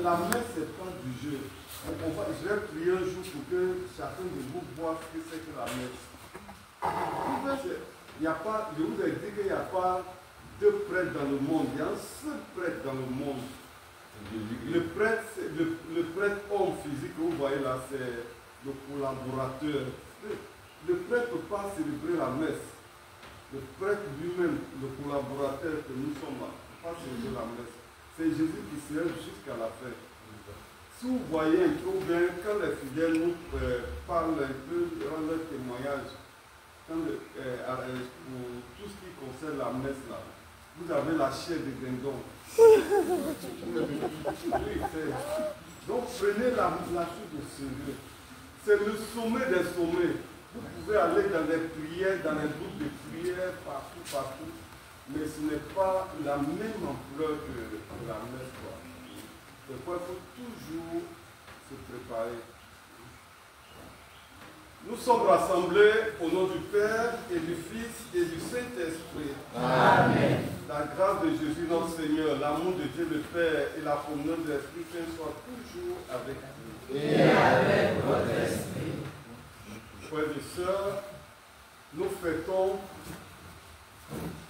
La messe, c'est pas du jeu. Je vais prier un jour pour que chacun de vous voit ce que c'est que la messe. Il y a pas, je vous ai dit qu'il n'y a pas deux prêtres dans le monde. Il y a un seul prêtre dans le monde. Le prêtre homme physique que vous voyez là, c'est le collaborateur. Le prêtre ne peut pas célébrer la messe. Le prêtre lui-même, le collaborateur que nous sommes là, ne peut pas célébrer la messe. C'est Jésus qui se lève jusqu'à la fin. Si vous voyez un peu bien, quand les fidèles nous parlent un peu, rendent leur témoignage, pour tout ce qui concerne la messe là, vous avez la chair de guindon. Donc prenez la chose au sérieux. C'est le sommet des sommets. Vous pouvez aller dans des prières, dans les groupes de prières, partout. Mais ce n'est pas la même ampleur que la messe. C'est pourquoi il faut toujours se préparer. Nous sommes rassemblés au nom du Père et du Fils et du Saint-Esprit. Amen. La grâce de Jésus notre Seigneur, l'amour de Dieu le Père et la communion de l'Esprit Saint soient toujours avec nous. Et avec et sœurs, nous fêtons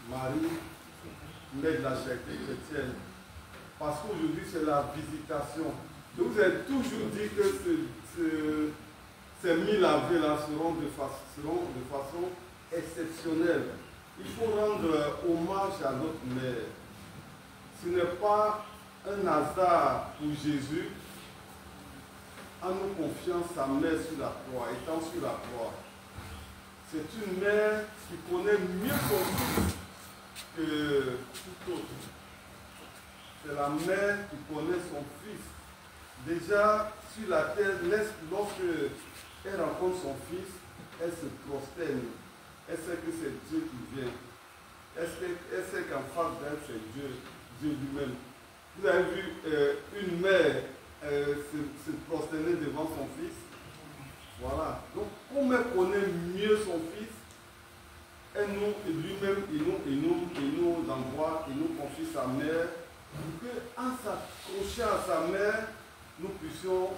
Marie, mère de la charité chrétienne. Parce qu'aujourd'hui, c'est la visitation. Je vous ai toujours dit que ces 1000 Ave là seront de façon exceptionnelle. Il faut rendre hommage à notre mère. Ce n'est pas un hasard pour Jésus en nous confiant sa mère sur la croix, étant sur la croix. C'est une mère qui connaît mieux son fils que tout autre. C'est la mère qui connaît son fils. Déjà, sur la terre, lorsque elle rencontre son fils, elle se prosterne. Elle sait que c'est Dieu qui vient. Elle sait qu'en face d'elle, c'est Dieu lui-même. Vous avez vu une mère se prosterner devant son fils. Voilà. Donc, comme elle connaît mieux son fils, elle lui-même, il nous envoie, il nous confie sa mère, pour qu'en s'accrochant à sa mère, nous puissions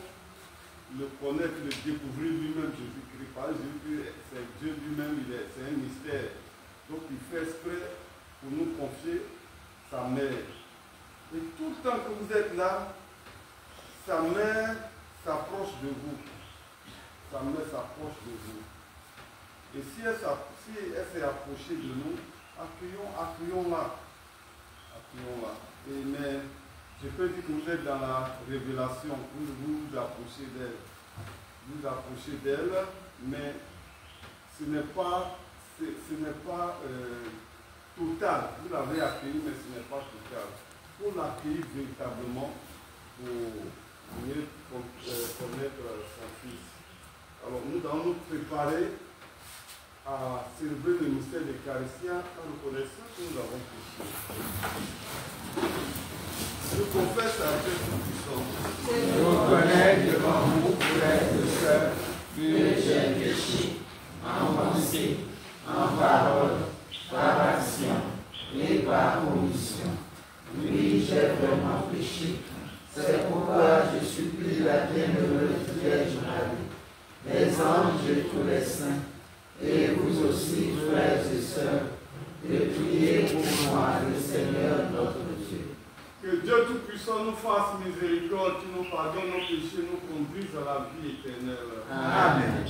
le connaître, le découvrir lui-même, Jésus-Christ. Parce que Jésus-Christ, c'est Dieu lui-même, c'est un mystère. Donc, il fait exprès pour nous confier sa mère. Et tout le temps que vous êtes là, sa mère s'approche de vous. Sa mère s'approche de vous. Et si elle s'est approchée de nous, accueillons-la. Accueillons-la. Mais je peux dire que vous êtes dans la révélation, vous vous approchez d'elle. Vous approchez d'elle, mais ce n'est pas total. Vous l'avez accueilli, mais ce n'est pas total. Pour l'accueillir véritablement, pour mieux connaître son fils. Alors nous allons nous préparer à célébrer le mystère de l'Eucharistie en reconnaissant que nous avons péché. Je confesse à Dieu Tout-Puissant. Je reconnais devant vous, frères et sœurs, que j'ai péché en pensée, en parole, par action et par omission. Oui, j'ai vraiment péché. C'est pourquoi je supplie la bienheureuse Vierge Marie, les anges et tous les saints, et vous aussi, frères et sœurs, de prier pour moi, le Seigneur notre Dieu. Que Dieu Tout-Puissant nous fasse miséricorde, qui nous pardonne nos péchés, nous conduise à la vie éternelle. Amen.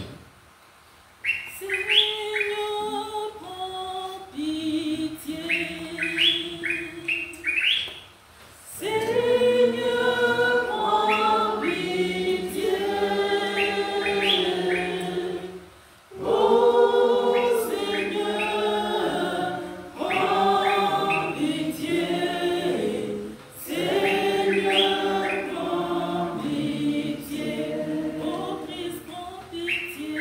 Seigneur, prends pitié. Seigneur, prends pitié. Oh Seigneur, prends pitié. Seigneur, prends pitié. Oh Christ, prends pitié.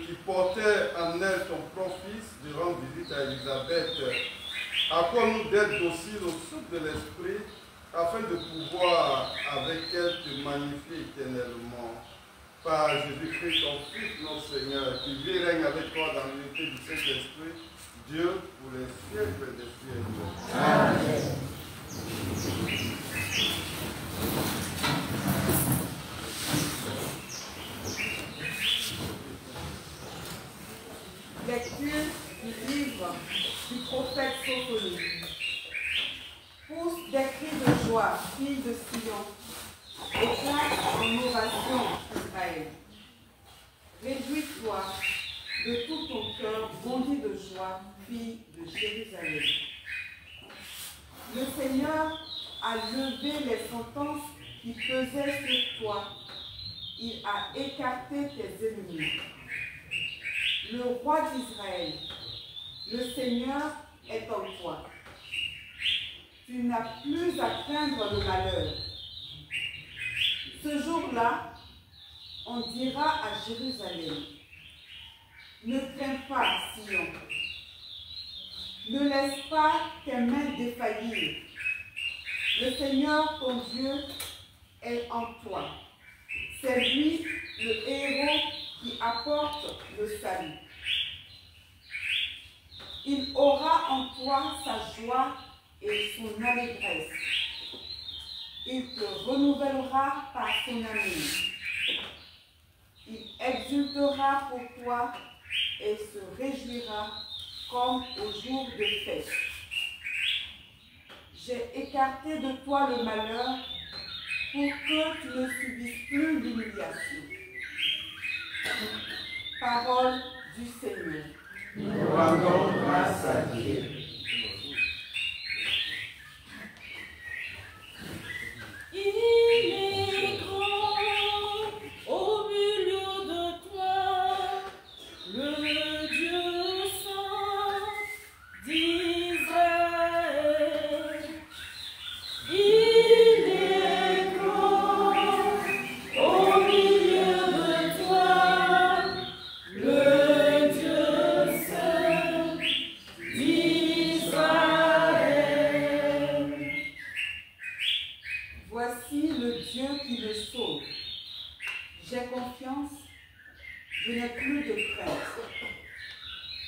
qui portait en elle ton propre fils de rendre visite à Élisabeth, accorde-nous d'être dociles au souffle de l'Esprit, afin de pouvoir avec elle te magnifier éternellement. Par Jésus-Christ, ton Fils, notre Seigneur, qui vit et règne avec toi dans l'unité du Saint-Esprit, Dieu pour les siècles des siècles. Amen. Lecture du livre du prophète Sophonie. Pousse des cris de joie, fille de Sion, éclate en ovation, Israël. Réjouis-toi de tout ton cœur, bondis de joie, fille de Jérusalem. Le Seigneur a levé les sentences qui pesaient sur toi. Il a écarté tes ennemis. Le roi d'Israël, le Seigneur est en toi. Tu n'as plus à craindre le malheur. Ce jour-là, on dira à Jérusalem, ne crains pas, Sion. Ne laisse pas tes mains défaillir. Le Seigneur, ton Dieu, est en toi. C'est lui, le héros, qui apporte le salut. Il aura en toi sa joie et son allégresse. Il te renouvellera par son amour. Il exultera pour toi et se réjouira comme au jour de fête. J'ai écarté de toi le malheur pour que tu ne subisses plus l'humiliation. Parole du Seigneur. Nous rendons grâce à Dieu. Il est grand au milieu de toi, le Dieu saint d'Israël. Il est grand au milieu de toi, le Dieu saint d'Israël. Voici le Dieu qui le sauve. J'ai confiance, je n'ai plus de crainte.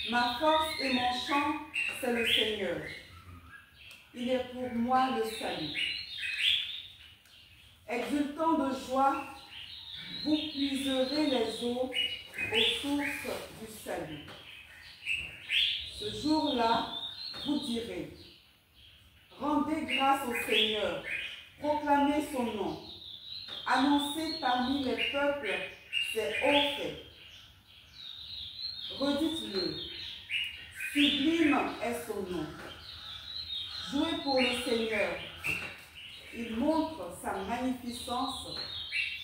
Ma force et mon chant, c'est le Seigneur. Il est pour moi le salut. Exultant de joie, vous puiserez les eaux aux sources du salut. Ce jour-là, vous direz, rendez grâce au Seigneur, proclamez son nom, annoncez parmi les peuples ses hauts faits. Redites-le, sublime est son nom. Jouez pour le Seigneur. Il montre sa magnificence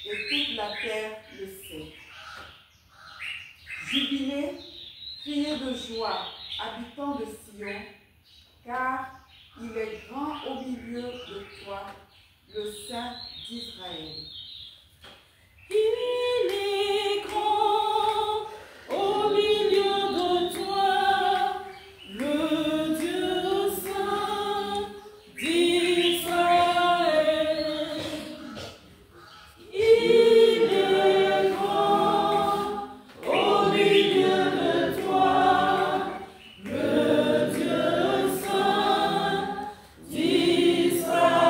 et toute la terre le sait. Jubilez, criez de joie, habitants de Sion, car il est grand au milieu de toi, le Saint d'Israël. Il est grand au milieu de toi, le Dieu saint d'Israël. Il est grand au milieu de toi, le Dieu saint d'Israël.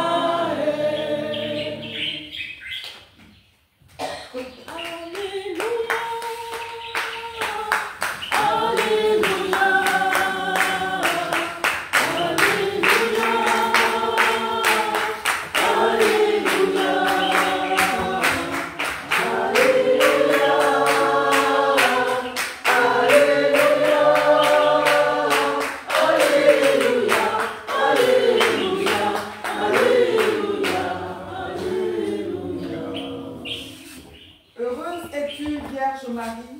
Heureuse es-tu, Vierge Marie,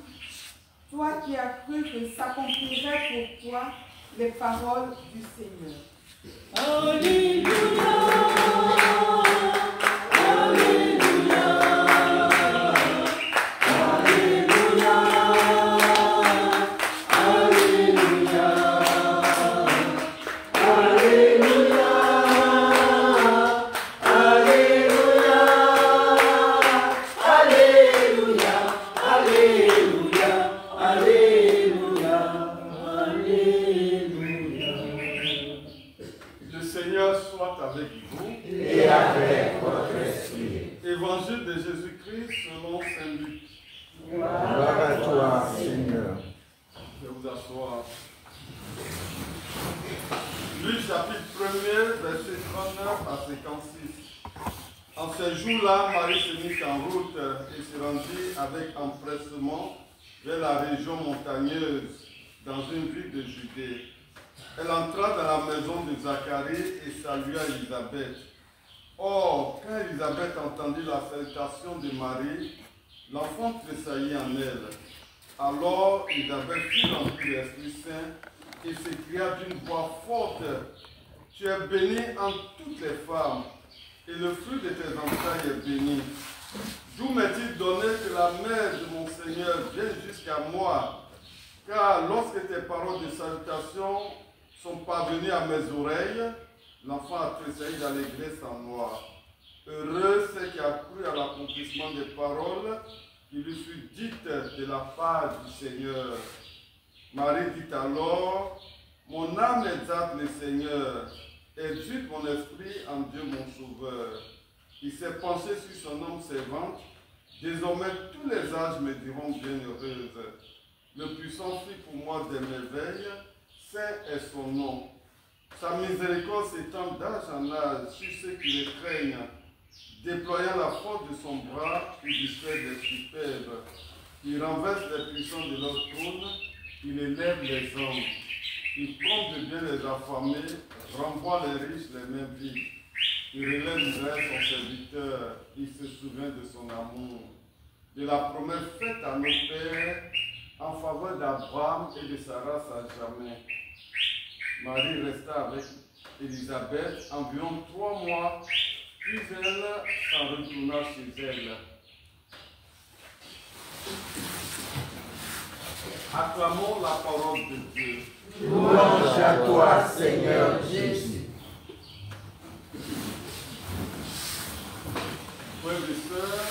toi qui as cru que s'accompliraient pour toi les paroles du Seigneur. Alléluia, Alléluia, Alléluia. ce jour-là, Marie se mit en route et se rendit avec empressement vers la région montagneuse, dans une ville de Judée. Elle entra dans la maison de Zacharie et salua Élisabeth. Or, quand Élisabeth entendit la salutation de Marie, l'enfant tressaillit en elle. Alors Élisabeth fut remplie de l'Esprit Saint et s'écria d'une voix forte, « Tu es bénie entre toutes les femmes, et le fruit de tes entrailles est béni. D'où m'est-il donné que la mère de mon Seigneur vienne jusqu'à moi? Car lorsque tes paroles de salutation sont parvenues à mes oreilles, l'enfant a tressailli d'allégresse en moi. Heureux ceux qui a cru à l'accomplissement des paroles qui lui fut dites de la part du Seigneur. » Marie dit alors, « Mon âme exalte le Seigneur, exulte mon esprit en Dieu mon Sauveur. Il s'est penché sur son homme servante. Désormais tous les âges me diront bienheureuse. Le puissant fit pour moi des merveilles, saint est son nom. Sa miséricorde s'étend d'âge en âge sur ceux qui le craignent. Déployant la force de son bras, il disperse les superbes. Il renverse les puissants de leur trône, il élève les hommes. Il comble bien les affamés, renvoie les riches les mains vides. Il relève Israël son serviteur, il se souvient de son amour, de la promesse faite à nos pères en faveur d'Abraham et de sa race à jamais. Marie resta avec Élisabeth environ 3 mois, puis elle s'en retourna chez elle. Acclamons la parole de Dieu. Louange à toi, Seigneur Jésus. Frères et sœurs,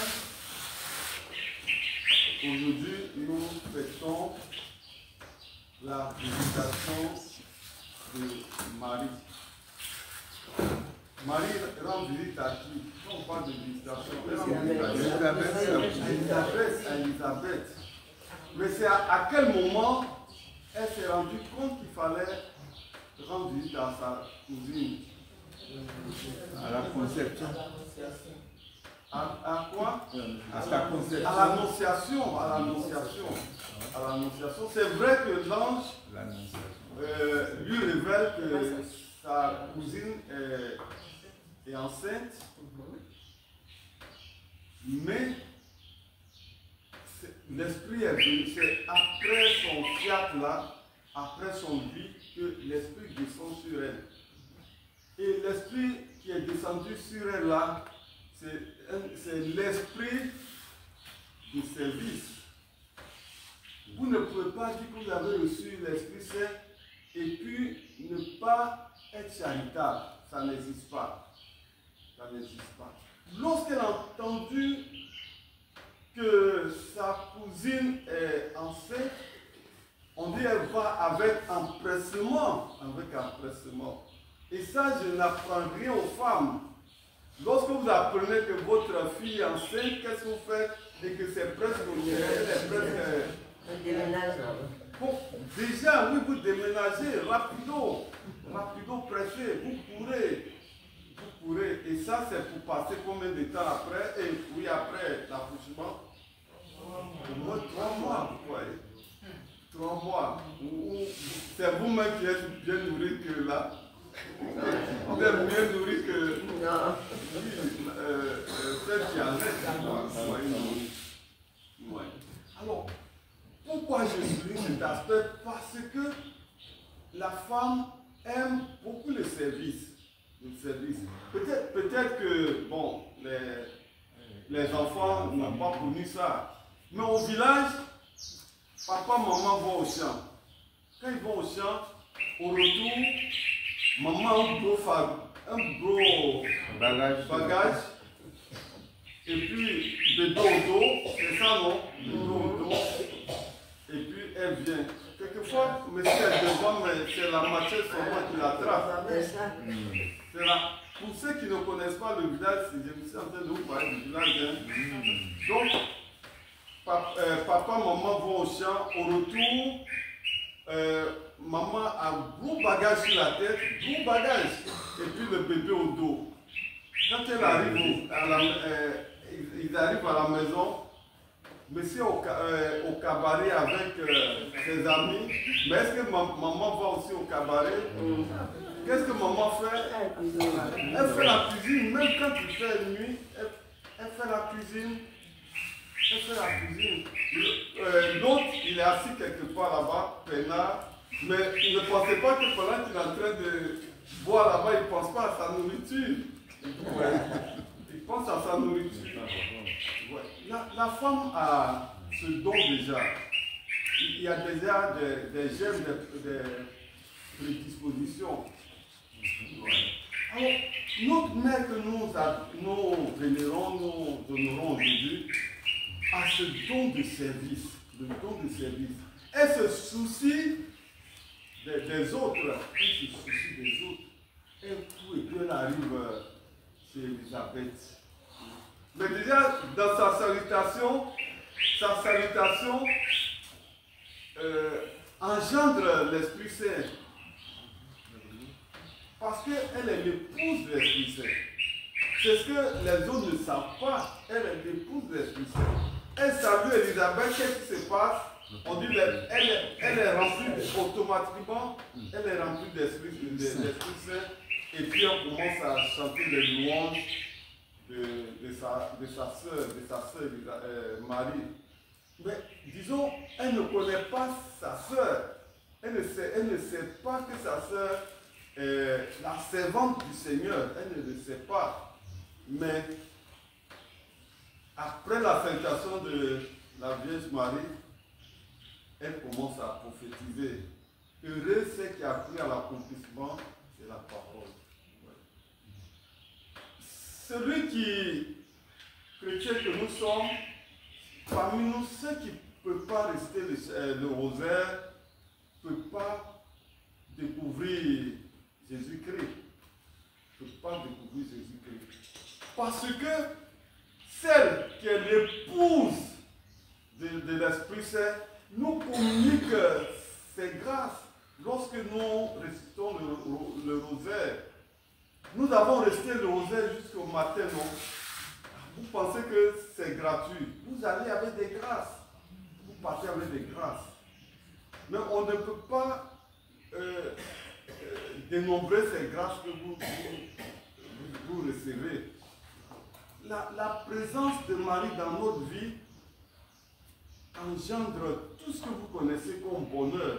aujourd'hui nous fêtons la visitation de Marie. Marie rend visite à qui? Quand on parle de visitation, elle rend visite à Élisabeth. Mais c'est à quel moment elle s'est rendue compte qu'il fallait rendre visite à sa cousine? À la conception. À quoi? À sa conception. À l'annonciation. À l'annonciation. C'est vrai que l'ange lui révèle que sa cousine est enceinte, mais l'esprit est venu. C'est après son fiat là, après son vie, que l'esprit descend sur elle. Et l'esprit qui est descendu sur elle là, c'est l'esprit de service. Vous ne pouvez pas dire que vous avez reçu l'Esprit Saint et puis ne pas être charitable. Ça n'existe pas. Ça n'existe pas. Lorsqu'elle a entendu que sa cousine est enceinte, on dit qu'elle va avec empressement. Et ça, je n'apprends rien aux femmes. Lorsque vous apprenez que votre fille est enceinte, qu'est-ce que vous faites? Et que c'est presque bon, déjà, oui, vous déménagez rapido, pressé, vous courez. Et ça, c'est pour passer combien de temps après? Et oui, après l'accouchement, au moins 3 mois, vous voyez. 3 mois. C'est vous-même qui êtes bien nourri que là. Vous êtes mieux nourri que celle qui en est. Alors, pourquoi je souligne cet aspect? Parce que la femme aime beaucoup le service. Peut-être que bon, les enfants n'ont pas connu ça. Mais au village, papa, maman vont au champ. Quand ils vont au champ, au retour, maman a un gros bagage. Et puis, bébé au dos, c'est ça non? Bébé au dos. Et puis, elle vient. Quelquefois, monsieur est devant, mais c'est la machette seulement qui l'attrape. C'est là. Pour ceux qui ne connaissent pas le village, je me suis en train de vous parler du village. Donc, papa, maman vont au champ. Au retour, maman a un gros bagage sur la tête, gros bagage. Et puis le bébé au dos. quand elle arrive ils arrivent à la maison, monsieur au cabaret avec ses amis, mais est-ce que maman va aussi au cabaret? Qu'est-ce que maman fait? Elle fait la cuisine, même quand il fait nuit, elle fait la cuisine. Elle fait la cuisine. L'autre, il est assis quelque part là-bas, peinard, mais il ne pensait pas que pendant qu'il est en train de boire là-bas, il ne pense pas à sa nourriture. Ouais. Il pense à sa nourriture. Ouais. La femme a ce don déjà. Il y a déjà des germes, des prédispositions. Ouais. Alors, notre mère que nous vénérons, nous honorons aujourd'hui, a ce don de service. Le don de service. Elle se soucie des autres. Elle se soucie des autres. Et puis elle arrive chez Elisabeth. Mais déjà, dans sa salutation engendre l'Esprit Saint. Parce qu'elle est l'épouse de l'Esprit Saint. C'est ce que les autres ne savent pas. Elle est l'épouse de l'Esprit Saint. Elle salue Elisabeth, qu'est-ce qui se passe? On dit elle est remplie automatiquement, elle est remplie d'Esprit Saint. Et puis on commence à chanter les louanges de sa sœur Marie. Mais disons, elle ne connaît pas sa sœur. Elle ne sait pas que sa sœur est la servante du Seigneur. Elle ne le sait pas. Mais après la salutation de la Vierge Marie, elle commence à prophétiser. Heureux c'est qui a pris à l'accomplissement de la parole. Celui chrétien que nous sommes, parmi nous, ceux qui ne peuvent pas réciter le rosaire, ne peuvent pas découvrir Jésus-Christ. Ne peuvent pas découvrir Jésus-Christ. Parce que celle qui est l'épouse de l'Esprit Saint nous communique ses grâces lorsque nous récitons le rosaire. Nous avons récité le rosaire jusqu'au matin, non? Vous pensez que c'est gratuit. Vous allez avec des grâces. Vous partez avec des grâces. Mais on ne peut pas dénombrer ces grâces que vous recevez. La présence de Marie dans notre vie engendre tout ce que vous connaissez comme bonheur.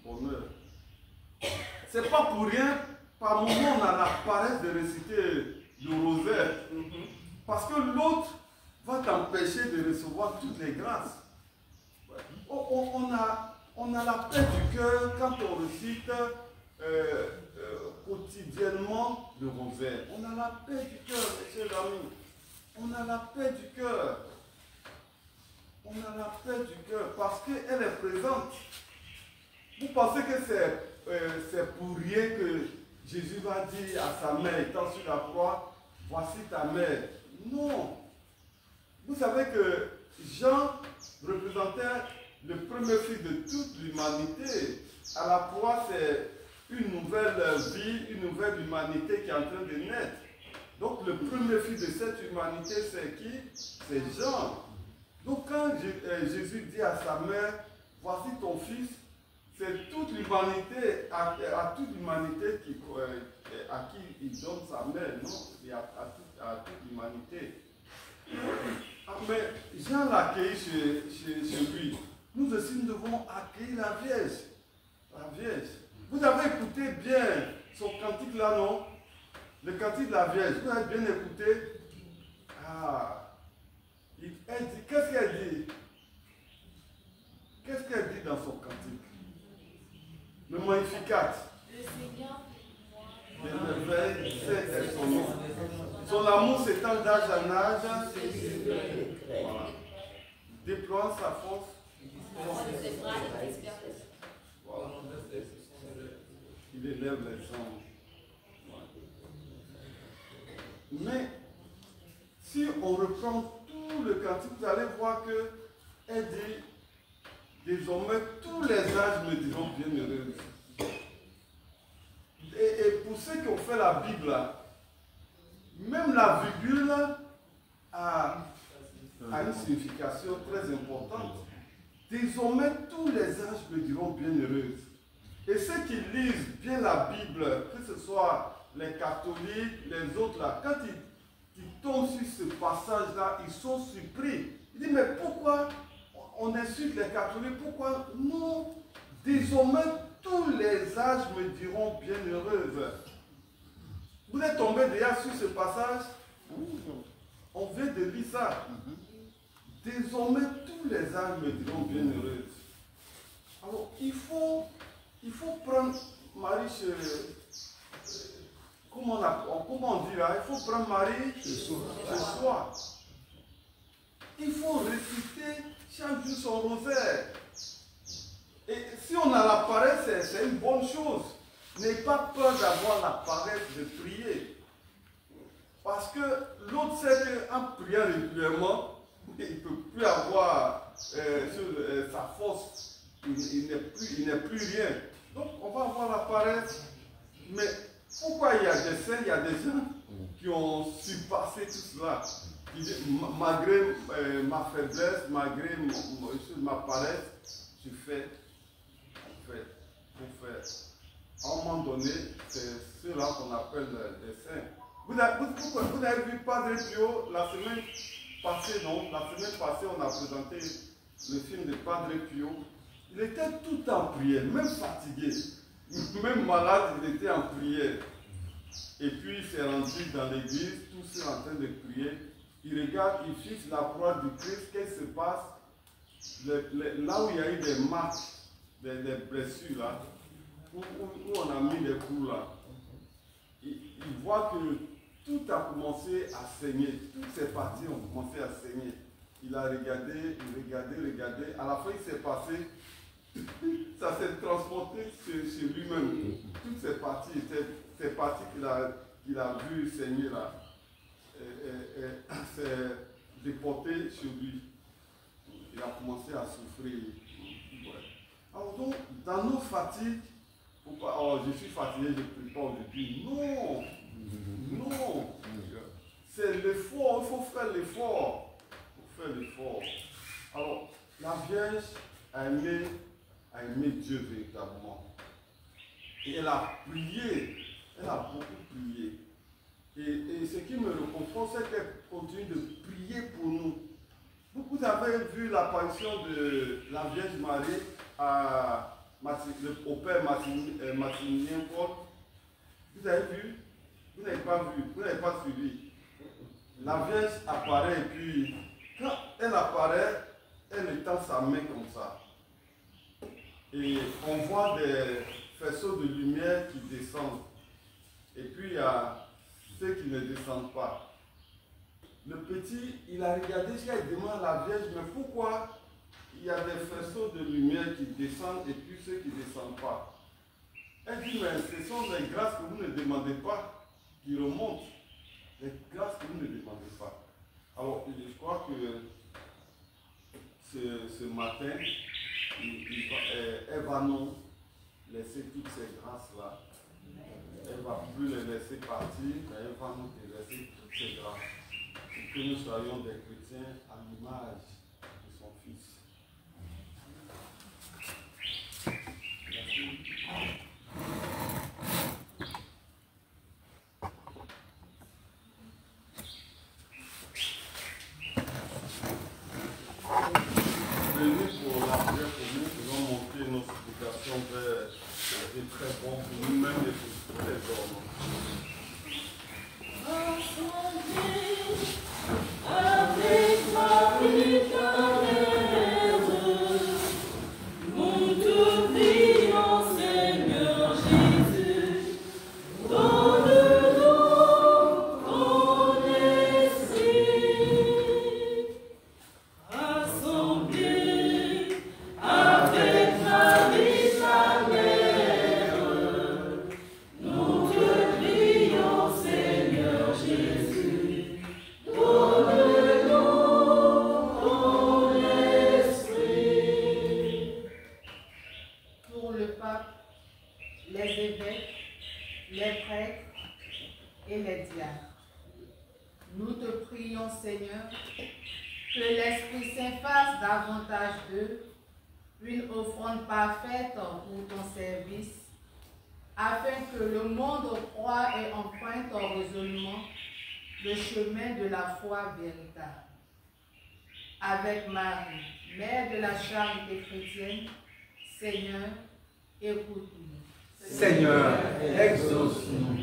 Bonheur. C'est pas pour rien, par moment on a la paresse de réciter le rosaire. Parce que l'autre va t'empêcher de recevoir toutes les grâces. On a la paix du cœur quand on récite quotidiennement le rosaire. On a la paix du cœur, mes chers amis. On a la paix du cœur. On a la paix du cœur parce qu'elle est présente. Vous pensez que c'est pour rien que Jésus va dire à sa mère, étant sur la croix, voici ta mère. Non. Vous savez que Jean représentait le premier fils de toute l'humanité. À la croix, c'est une nouvelle vie, une nouvelle humanité qui est en train de naître. Donc le premier fils de cette humanité, c'est qui? C'est Jean. Donc quand Jésus dit à sa mère, voici ton fils, c'est toute l'humanité, à toute l'humanité à qui il donne sa mère, non? Et à toute l'humanité. Mais Jean l'a accueilli chez lui. Nous aussi, nous devons accueillir la Vierge. La Vierge. Vous avez écouté bien son cantique là, non? Le cantique de la Vierge. Vous avez bien écouté? Ah. Elle dit, qu'est-ce qu'elle dit? Qu'est-ce qu'elle dit dans son cantique? Le Magnificat. Le Seigneur, c'est son nom. Son amour s'étend d'âge en âge. Voilà. Déploie sa force. Voilà. Il élève les anges. Mais si on reprend tout le cantique, vous allez voir que elle dit désormais tous les âges me diront bienheureux. Et pour ceux qui ont fait la Bible, Même la virgule a une signification très importante. Désormais, tous les âges me diront bienheureuse. Et ceux qui lisent bien la Bible, que ce soit les catholiques, les autres là, quand ils tombent sur ce passage-là, ils sont surpris. Ils disent, mais pourquoi on insulte les catholiques? Pourquoi non? Désormais, tous les âges me diront bienheureuse. Vous êtes tombé déjà sur ce passage? On vient de lire ça. Désormais, tous les âges me diront bienheureuse. Alors, il faut prendre Marie chez... Comment on dit là? Il faut prendre Marie chez soi. Il faut réciter chaque jour son rosaire. Et si on a la paresse, c'est une bonne chose. N'ayez pas peur d'avoir la paresse de prier. Parce que l'autre sait qu'en priant régulièrement, il ne peut plus avoir sa force. Il n'est plus rien. Donc on va avoir la paresse. Mais pourquoi il y a des saints, il y a des gens qui ont surpassé tout cela? Qui disent, malgré ma faiblesse, malgré ma paresse, je fais. Pour faire. À un moment donné, c'est ceux-là qu'on appelle des saints. Vous avez vu Padre Pio la semaine passée, non? La semaine passée, on a présenté le film de Padre Pio. Il était tout en prière, même fatigué, même malade, il était en prière. Et puis il s'est rendu dans l'église, tous en train de prier. Il regarde, il fixe la croix du Christ, qu'est-ce qui se passe? Là où il y a eu des marques, des blessures là, où on a mis des coups là, il voit que tout a commencé à saigner, toutes ces parties ont commencé à saigner. Il a regardé, regardé, à la fin il s'est passé, ça s'est transporté chez lui-même. Toutes ces parties qu'il a vues saigner là, s'est déporté chez lui. Il a commencé à souffrir. Alors donc, dans nos fatigues, je suis fatigué, je ne prie pas aujourd'hui. Non, non. C'est l'effort, il faut faire l'effort. Alors, la Vierge a aimé Dieu véritablement. Et elle a prié, elle a beaucoup prié. Et ce qui me réconforte, c'est qu'elle continue de prier pour nous. Vous avez vu l'apparition de la Vierge Marie au Père Maximilien Paul. Vous avez vu? Vous n'avez pas vu, vous n'avez pas suivi. La Vierge apparaît et puis, quand elle apparaît, elle étend sa main comme ça. Et on voit des faisceaux de lumière qui descendent. Et puis il y a ceux qui ne descendent pas. Le petit, il a regardé jusqu'à il demande à la Vierge, mais pourquoi il y a des faisceaux de lumière qui descendent et puis ceux qui ne descendent pas? Elle dit, mais ce sont les grâces que vous ne demandez pas qui remontent. Les grâces que vous ne demandez pas. Alors, je crois que ce matin, elle va nous laisser toutes ces grâces-là. Elle ne va plus les laisser partir, mais elle va nous laisser toutes ces grâces. Pour que nous soyons des chrétiens à l'image de son Fils. Venez pour la prière commune, nous allons montrer nos supplications vers Dieu très bon pour nous-mêmes et pour tous les hommes. Avec Marie ta mère, nous te prions, Seigneur Jésus, donne-nous ton esprit. Rassemblés avec Marie ta mère, nous te prions, Seigneur Jésus, donne-nous ton esprit. Pour le pape, les évêques, les prêtres et les diacres. Nous te prions, Seigneur, que l'Esprit Saint fasse davantage d'eux une offrande parfaite pour ton service, afin que le monde croie et emprunte résolument le chemin de la foi véritable. Avec Marie, Mère de la charité chrétienne, Seigneur, écoute-nous. Seigneur, exauce-nous.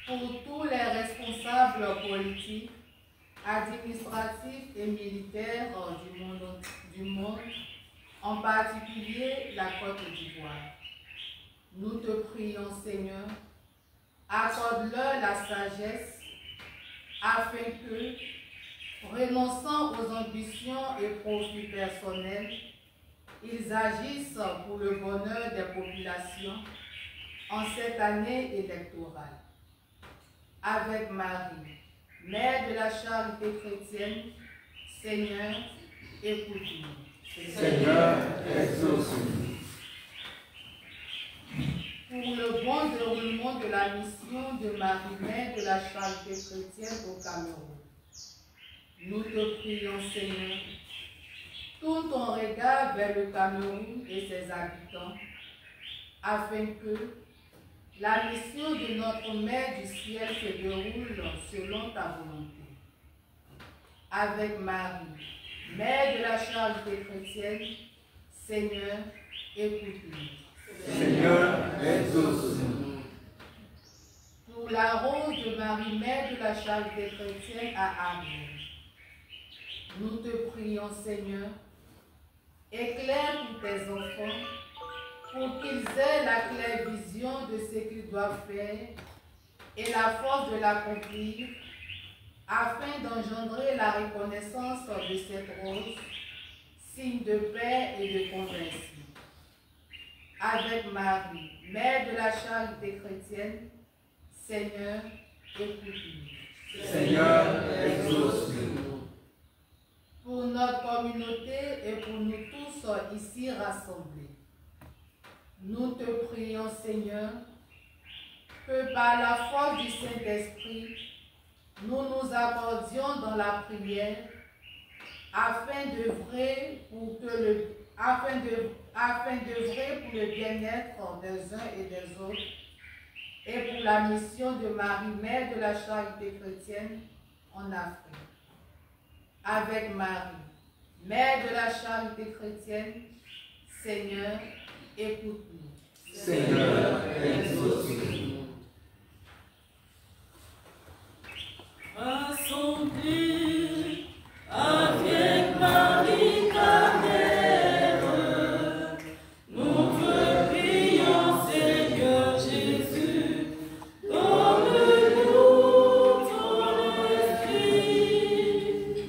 Pour tous les responsables politiques, administratifs et militaires du monde, en particulier la Côte d'Ivoire, nous te prions, Seigneur, accorde-leur la sagesse afin que, renonçant aux ambitions et profits personnels, ils agissent pour le bonheur des populations en cette année électorale. Avec Marie, Mère de la charité chrétienne, Seigneur, écoute-nous. Seigneur, exauce-nous. Pour le bon déroulement de la mission de Marie, Mère de la charité chrétienne au Cameroun, nous te prions, Seigneur, tourne ton regard vers le Cameroun et ses habitants, afin que la mission de notre Mère du ciel se déroule selon ta volonté. Avec Marie, Mère de la charité chrétienne, Seigneur, écoute-nous. Seigneur, exauce-nous. Pour la rose de Marie, Mère de la charité chrétienne à Armel, nous te prions, Seigneur, éclaire tous tes enfants pour qu'ils aient la claire vision de ce qu'ils doivent faire et la force de l'accomplir, afin d'engendrer la reconnaissance de cette rose, signe de paix et de conversion. Avec Marie, Mère de la charité chrétienne, Seigneur, écoute-nous. Seigneur, exauce-nous. Pour notre communauté et pour nous tous ici rassemblés, nous te prions, Seigneur, que par la force du Saint-Esprit, nous nous accordions dans la prière afin d'œuvrer pour le bien-être des uns et des autres et pour la mission de Marie, Mère de la charité chrétienne en Afrique. Avec Marie, Mère de la charité chrétienne, Seigneur, écoute-nous. Seigneur, exauce-nous. Assemblée avec Marie, ta mère, nous te prions, Seigneur Jésus, donne-nous ton esprit.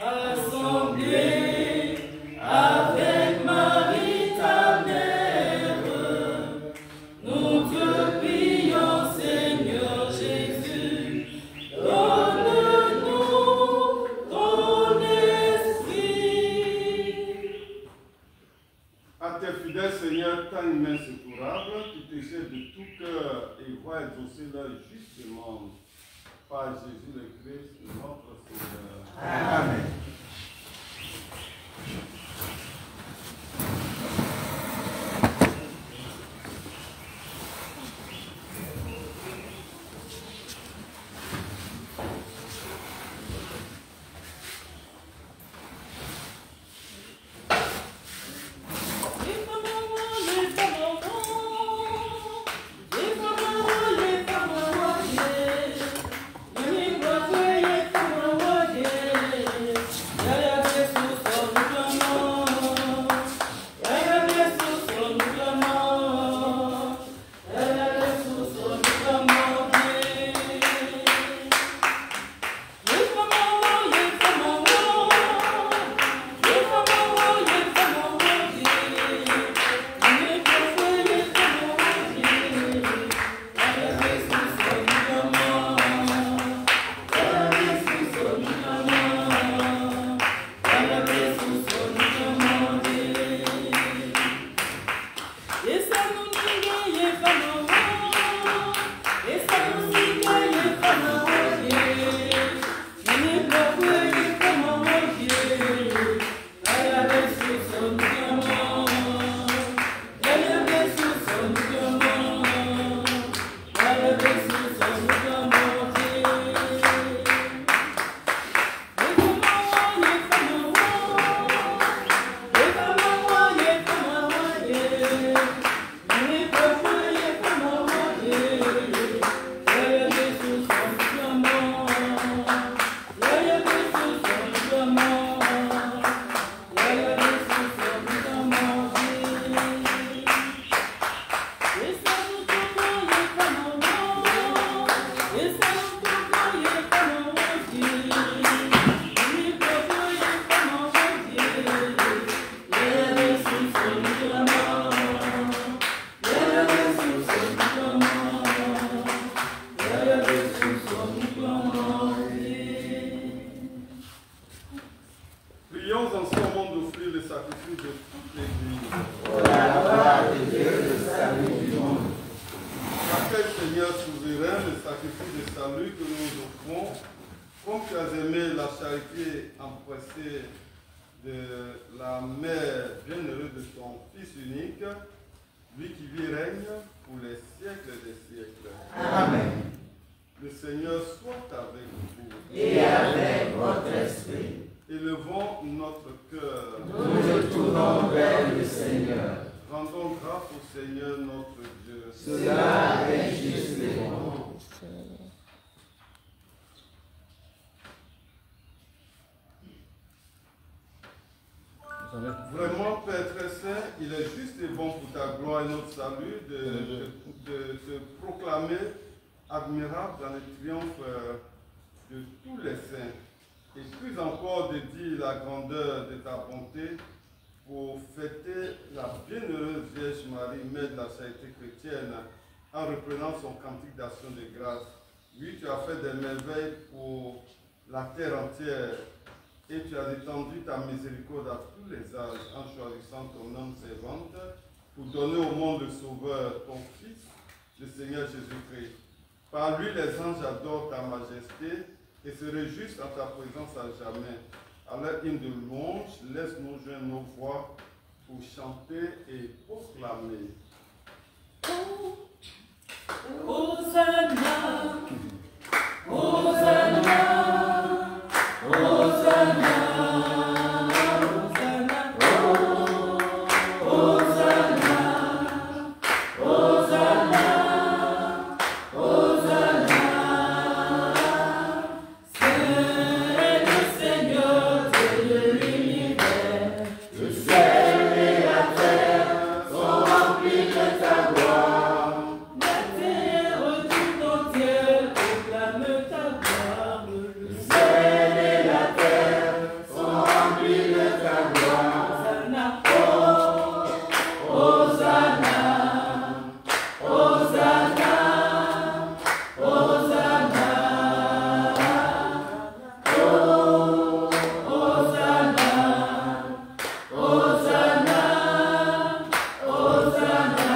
Assemblée avec Marie, ta mère, nous te prions, Seigneur Jésus, donne-nous ton esprit. À tes fidèles, Seigneur, ta main secourable, qui te cherchent de tout cœur et voit exaucer leur juste demande. Par Jésus le Christ, notre Seigneur. Amen. Les l'Église. Pour la gloire de Dieu, le salut du monde. Accueille, Seigneur souverain, le sacrifice de salut que nous offrons. Comme tu as aimé la charité empressée de la mère bienheureuse de ton Fils unique, lui qui vit et règne pour les siècles des siècles. Amen. Le Seigneur soit avec vous. Et avec votre esprit. Élevons notre cœur. Nous nous tournons vers le Seigneur. Rendons grâce au Seigneur notre Dieu. Cela est juste et bon. Vraiment, Père très saint, il est juste et bon pour ta gloire et notre salut de te proclamer admirable dans le triomphe de tous les saints. Et plus encore de dire la grandeur de ta bonté pour fêter la bienheureuse Vierge Marie, mère de la charité chrétienne, en reprenant son cantique d'action de grâce. Oui, tu as fait des merveilles pour la terre entière et tu as étendu ta miséricorde à tous les âges en choisissant ton homme servante pour donner au monde le Sauveur, ton Fils, le Seigneur Jésus-Christ. Par lui, les anges adorent ta majesté et se réjouissent en ta présence à jamais. À leur hymne de louange, laisse-nous joindre nos voix pour chanter et proclamer. Hosanna, Hosanna, Hosanna, Hosanna, Hosanna, Hosanna, Hosanna. C'est le Seigneur de l'univers, le ciel et la terre sont remplis de ta gloire. La terre tout entière proclame ta gloire. Le ciel et la terre sont remplis de ta gloire. Hosanna, Hosanna, Hosanna, Hosanna, oh, Hosanna, Hosanna, Hosanna.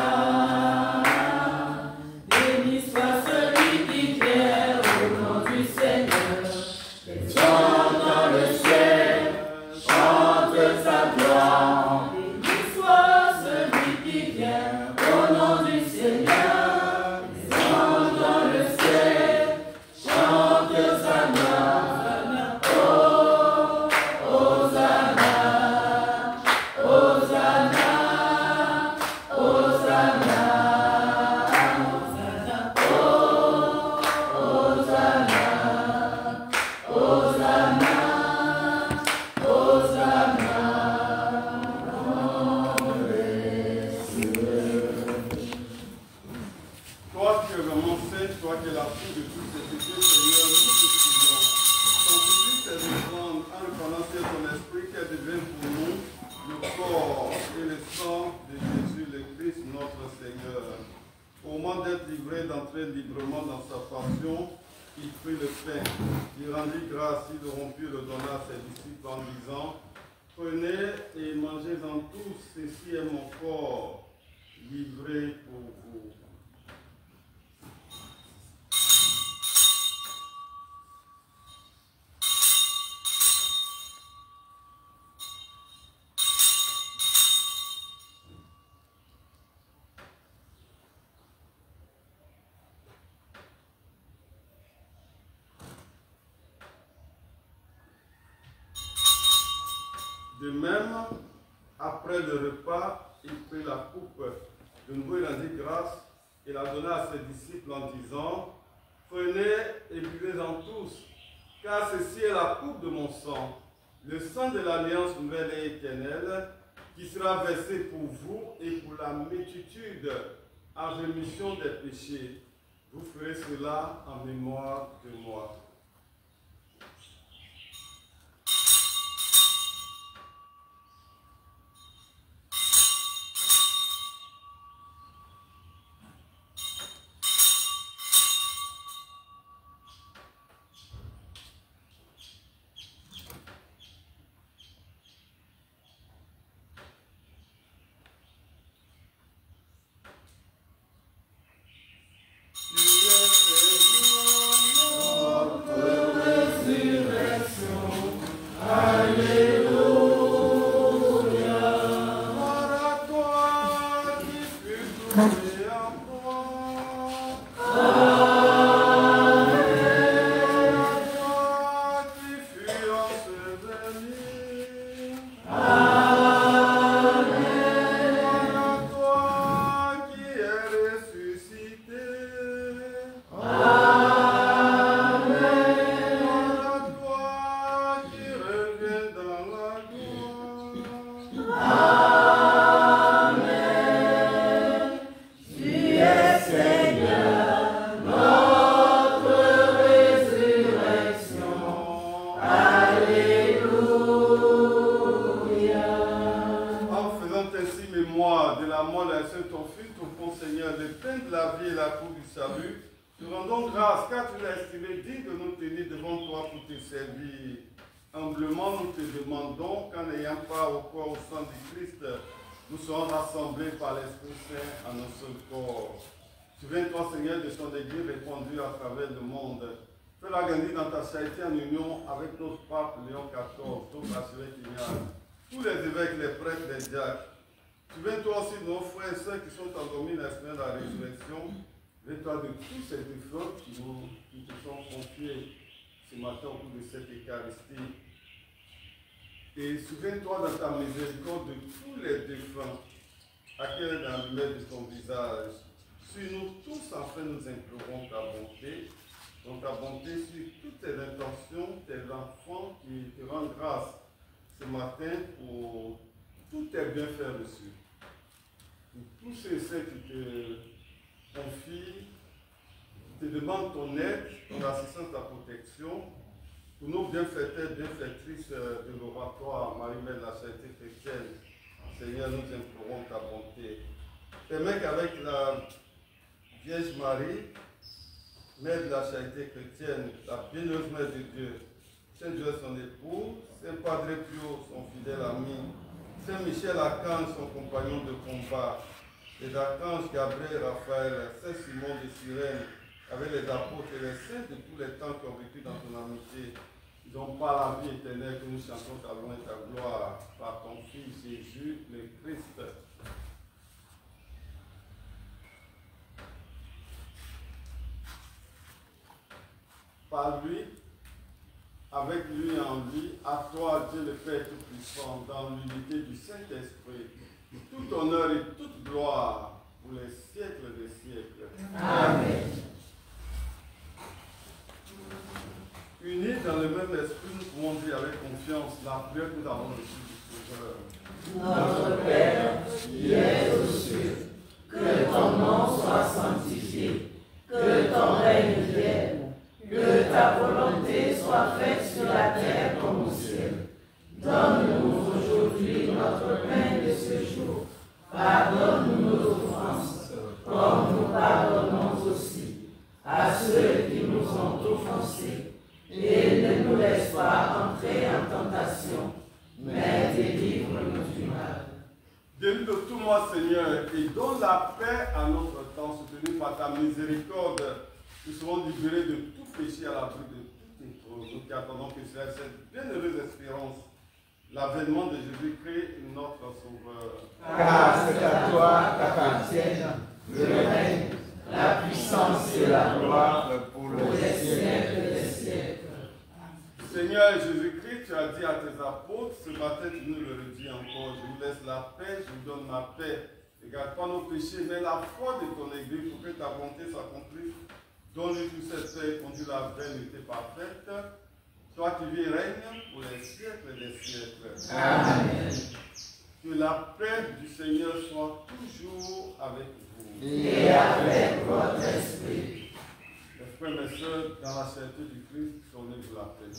Béni soit celui qui vient au nom du Seigneur. Les gens dans le ciel chantent sa gloire. Béni soit celui qui vient au nom du Seigneur. Les gens dans le ciel chantent sa gloire. Oh, Hosanna, Hosanna, Hosanna, Hosanna, oh, Hosanna, Hosanna, Hosanna. Toi qui es vraiment saint, toi qui es la fille de tous ces péchés, Seigneur, nous te prions. Sanctifie ces offrandes en reconnaissant que ton esprit qui devient pour nous le corps et le sang de Jésus le Christ, notre Seigneur. Au moment d'être livré, d'entrer librement dans sa passion, il prit le pain, il rendit grâce, il le rompit, le donna à ses disciples en disant: prenez et mangez-en tous, ceci est mon corps livré pour vous. De même, après le repas, il prit la coupe. De nouveau, il rendit grâce et la donna à ses disciples en disant: prenez et buvez-en tous, car ceci est la coupe de mon sang, le sang de l'alliance nouvelle et éternelle, qui sera versé pour vous et pour la multitude en rémission des péchés. Vous ferez cela en mémoire de moi. Nous serons rassemblés par l'Esprit Saint à un seul corps. Souviens-toi, Seigneur, de ton Église répandue à travers le monde. Fais-la gagner dans ta charité en union avec notre pape Léon XIV, notre archevêque Ignace, tous les évêques, les prêtres, les diacres. Souviens-toi aussi de nos frères et sœurs qui sont endormis la semaine de la résurrection. Souviens-toi de tous ces défunts qui te sont confiés ce matin au cours de cette Eucharistie. Et souviens-toi dans ta miséricorde de tous les défunts à qui est dans le lumière de ton visage. Sur nous tous, enfin, nous implorons ta bonté. Donc ta bonté sur toutes tes intentions, tes enfants qui te rendent grâce ce matin pour tous tes bienfaits reçus. Pour tous ceux qui te confient, te demandent ton aide, ton assistance, ta protection. Pour nos bienfaiteurs, bienfaitrices de l'oratoire, Marie-Mère de la Charité chrétienne, Seigneur, nous implorons ta bonté. Permets qu'avec la Vierge Marie, Mère de la Charité chrétienne, la bienheureuse Mère de Dieu, Saint Dieu son époux, Saint Padre Pio, son fidèle ami, Saint Michel Archange, son compagnon de combat, les archanges Gabriel, Raphaël, Saint Simon de Cyrène, avec les apôtres et les saints de tous les temps qui ont vécu dans ton amitié. Ils ont par la vie éternelle que nous chantons ta louange et ta gloire par ton Fils Jésus, le Christ. Par lui, avec lui et en lui, à toi, Dieu le Père Tout-Puissant, dans l'unité du Saint-Esprit, tout honneur et toute gloire pour les siècles des siècles. Amen. Unis dans le même esprit, nous pouvons dire avec confiance la prière que nous avons reçue du Sauveur. Notre Père, qui es aux cieux, que ton nom soit sanctifié, que ton règne vienne, que ta volonté soit faite sur la terre comme au ciel. Donne-nous aujourd'hui notre pain de ce jour. Pardonne-nous nos offenses, comme nous pardonnons aussi à ceux qui nous ont offensés. Et ne nous laisse pas entrer en tentation, mais délivre-nous du mal. Délivre de tout mal, Seigneur, et donne la paix à notre temps, soutenu par ta miséricorde. Nous serons libérés de tout péché à l'abri de toute épreuve. Nous qui attendons que c'est cette bienheureuse espérance, l'avènement de Jésus-Christ, notre Sauveur. Car c'est à toi qu'appartiennent le règne, la puissance et la gloire pour pour les siècles des siècles. Seigneur Jésus-Christ, tu as dit à tes apôtres, ce matin tu nous le redis encore, je vous laisse la paix, je vous donne ma paix. Ne garde pas nos péchés, mais la foi de ton Église pour que ta volonté s'accomplisse. Donne-lui toute cette paix et conduis la vraie unité parfaite. Toi qui vis et règnes pour les siècles des siècles. Amen. Que la paix du Seigneur soit toujours avec vous. Et avec votre esprit. Mes frères et mes sœurs, dans la charité du Christ, sonnez-vous la paix.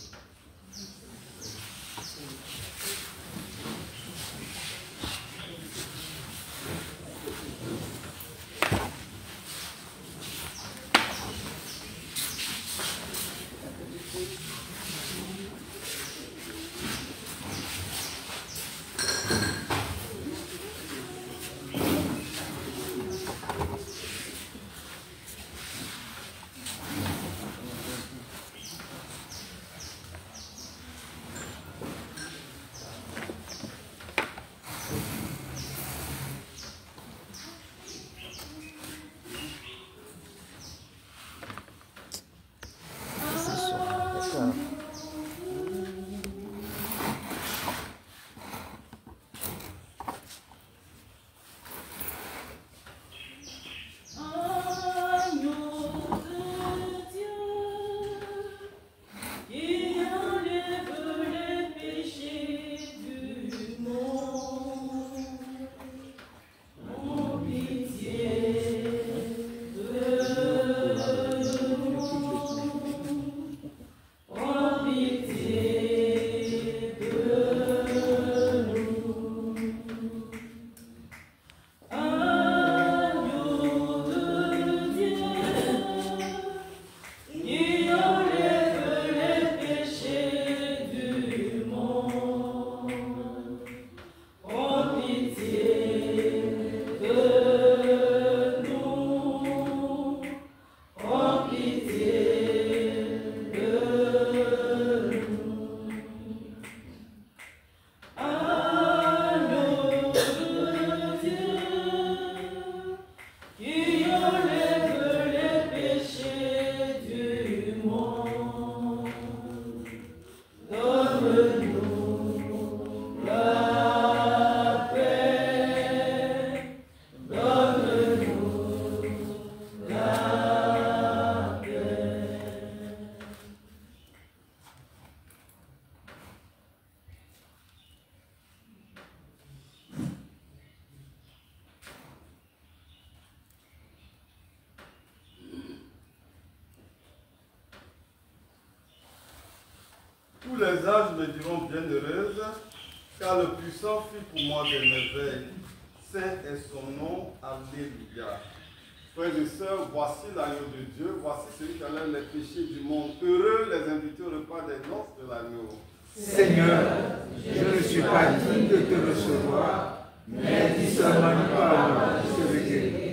me diront bienheureuse, car le puissant fit pour moi des merveilles. Saint est son nom, alléluia. Frères et sœurs, voici l'agneau de Dieu, voici celui qui enlève les péchés du monde. Heureux les invités au repas des noces de l'agneau. Seigneur, je ne suis pas digne de te recevoir, mais dis seulement une parole, je serai guéri.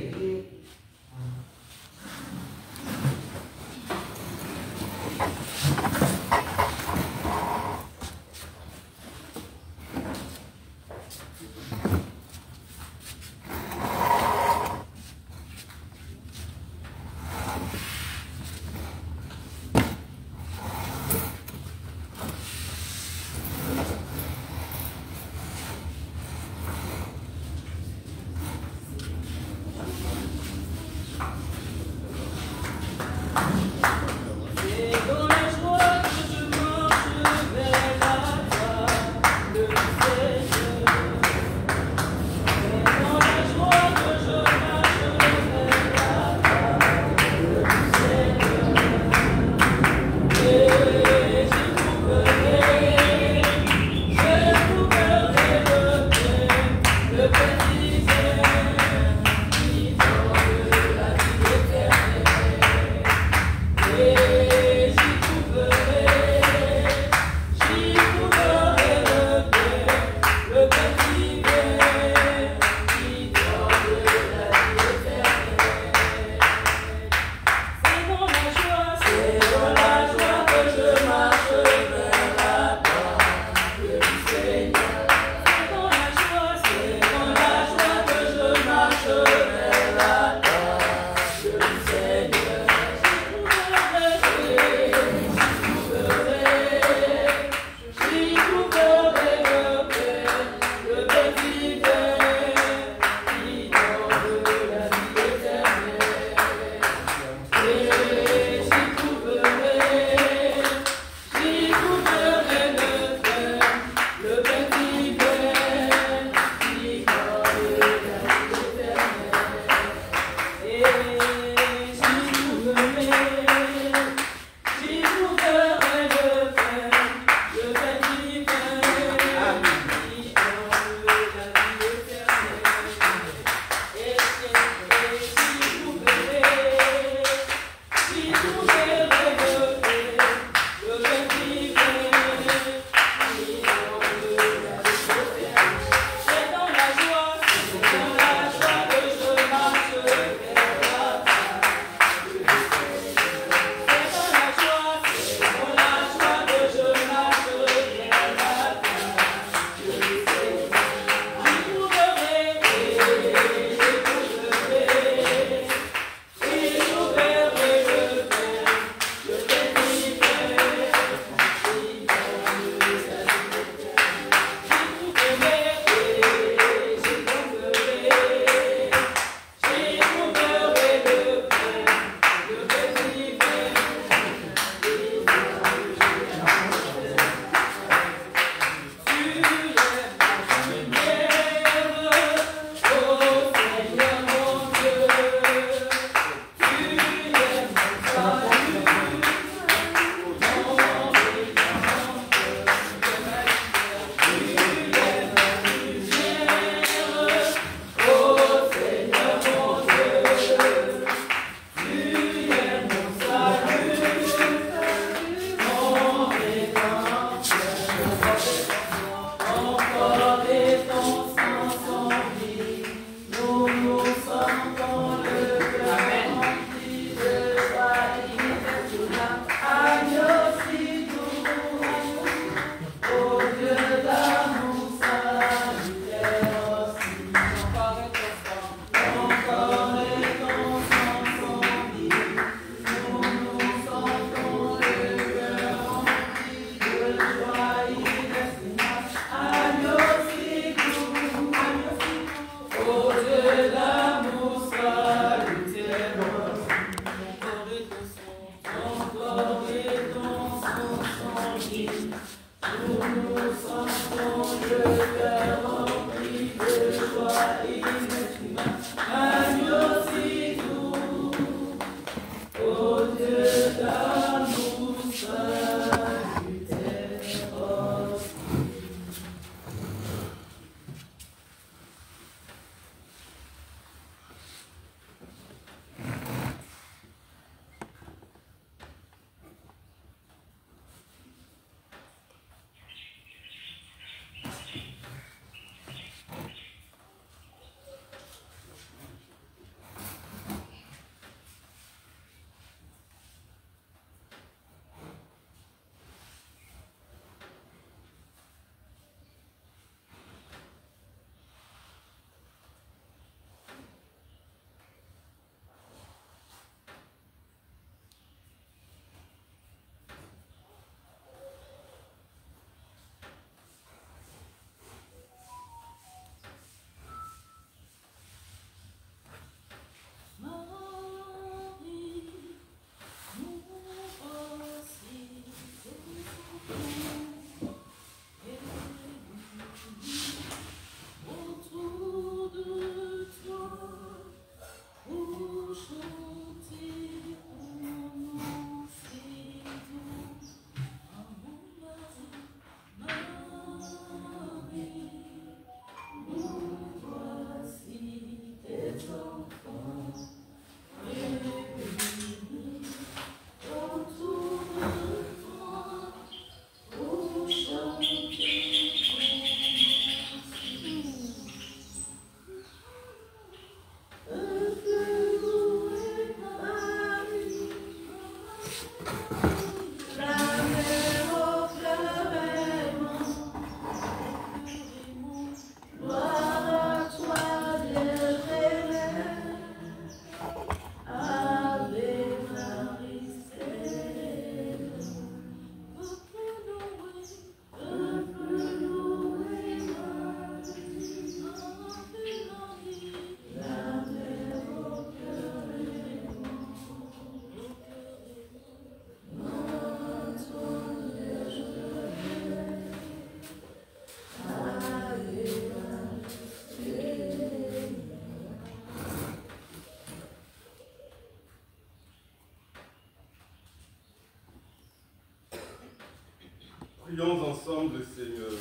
Prions ensemble le Seigneur.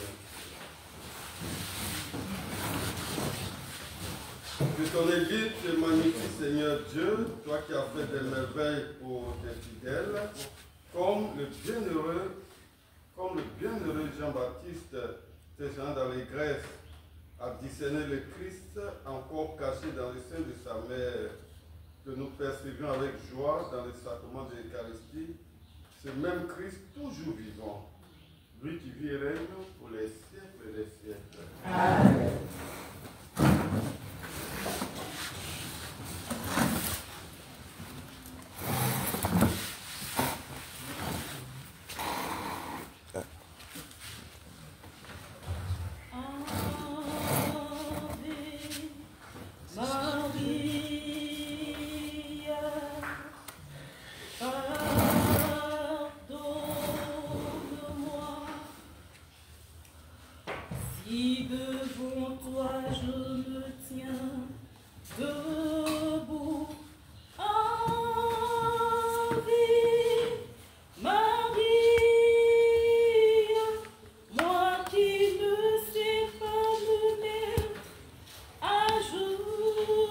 Que ton Église te magnifie, Seigneur Dieu, toi qui as fait des merveilles pour tes fidèles, comme le bienheureux Jean-Baptiste, séjournant dans les Grèces, a discerné le Christ encore caché dans le sein de sa mère, que nous persévérons avec joie dans le sacrement de l'Eucharistie, ce même Christ toujours vivant, lui qui vit et règne pour les siècles des siècles. Amen. Moi qui ne sais pas me mettre à jour.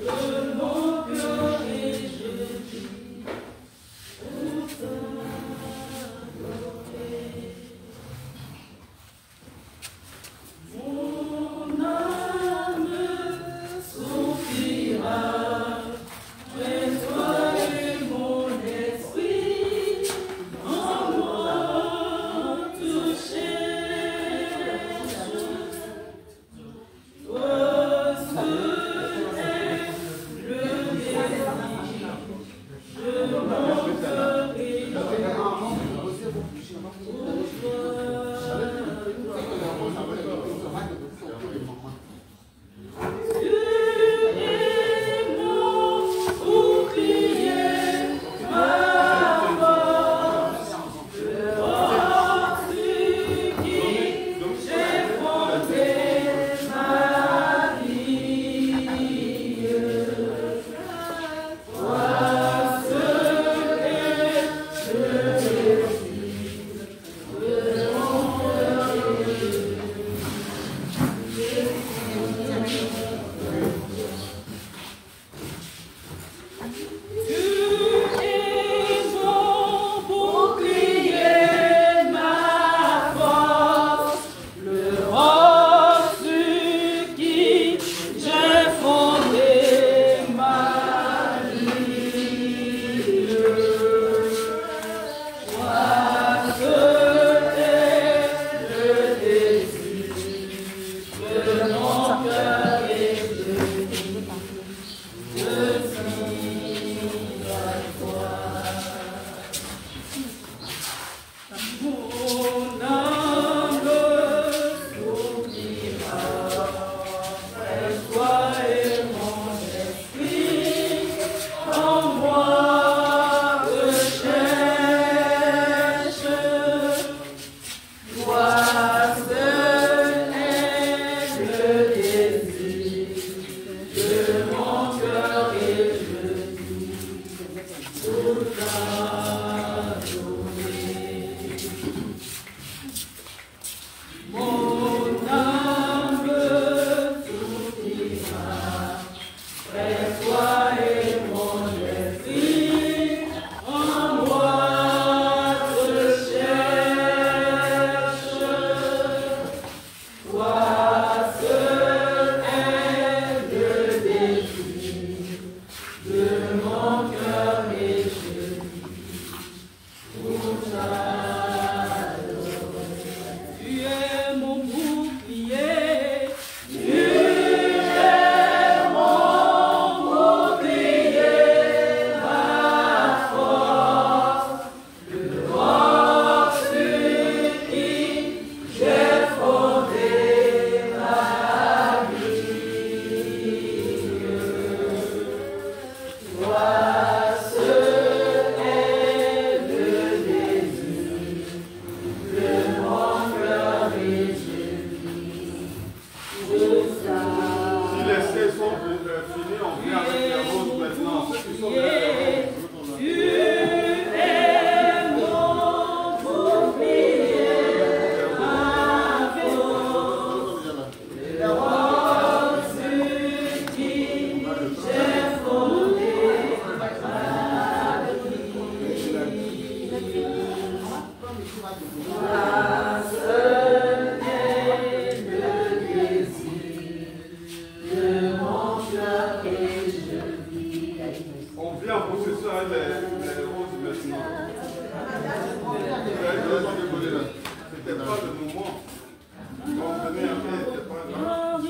Le C'était pas le moment. On venait après, c'était pas grave.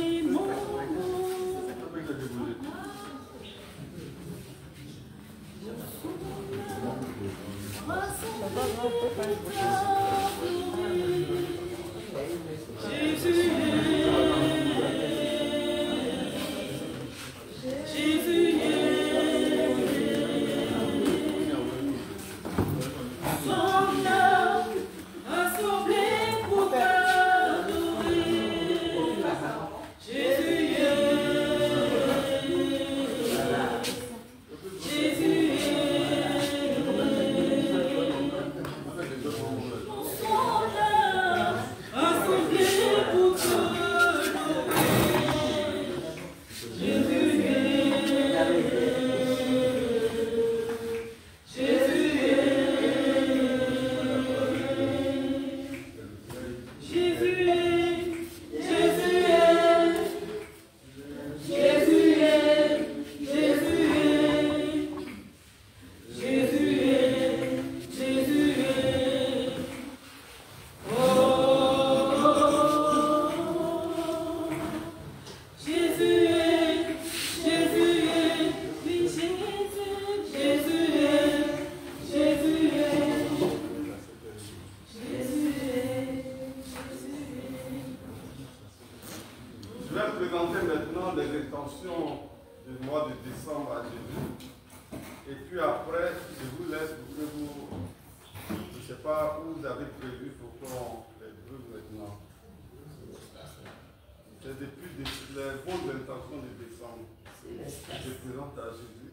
Du mois de décembre à Jésus. Et puis après, je vous laisse pour que vous, je ne sais pas où vous avez prévu pour qu'on les brûle maintenant. C'est depuis les bonnes intentions de décembre. Je présente à Jésus.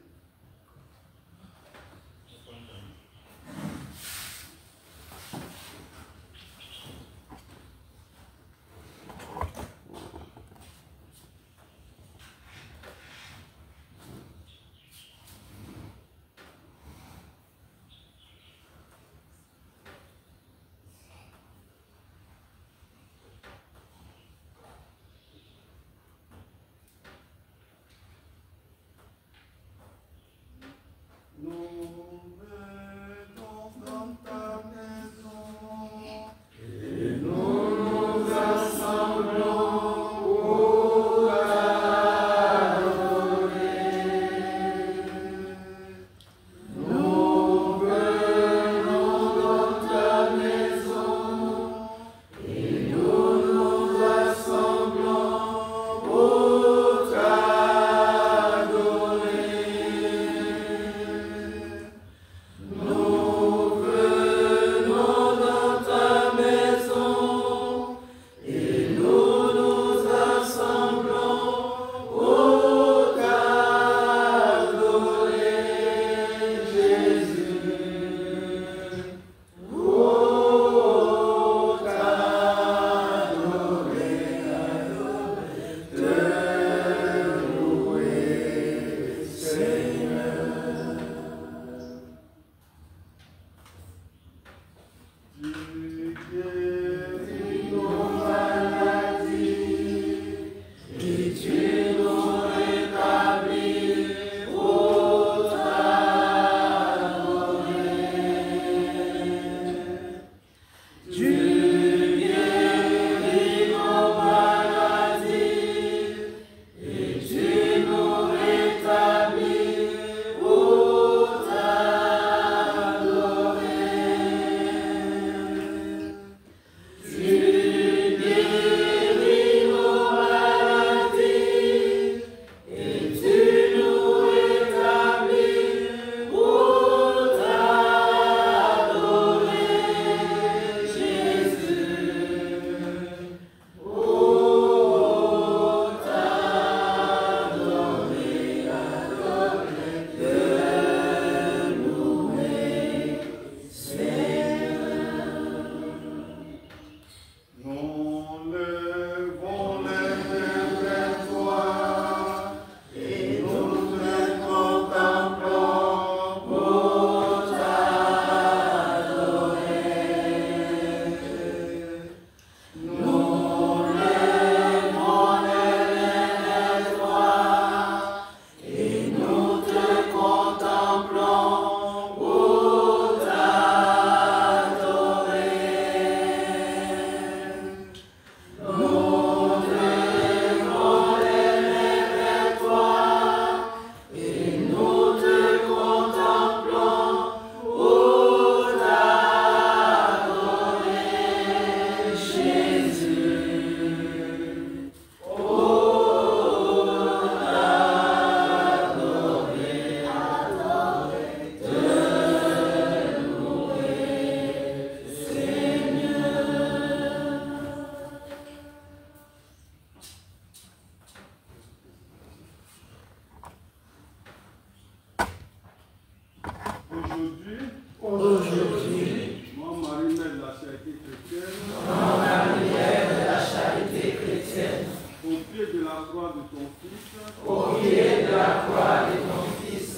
aujourd'hui. Moi, Marie-Mère de la Charité chrétienne, Moi, Marie-Mère de la Charité chrétienne, au pied de la croix de ton Fils, au pied de la croix de ton Fils,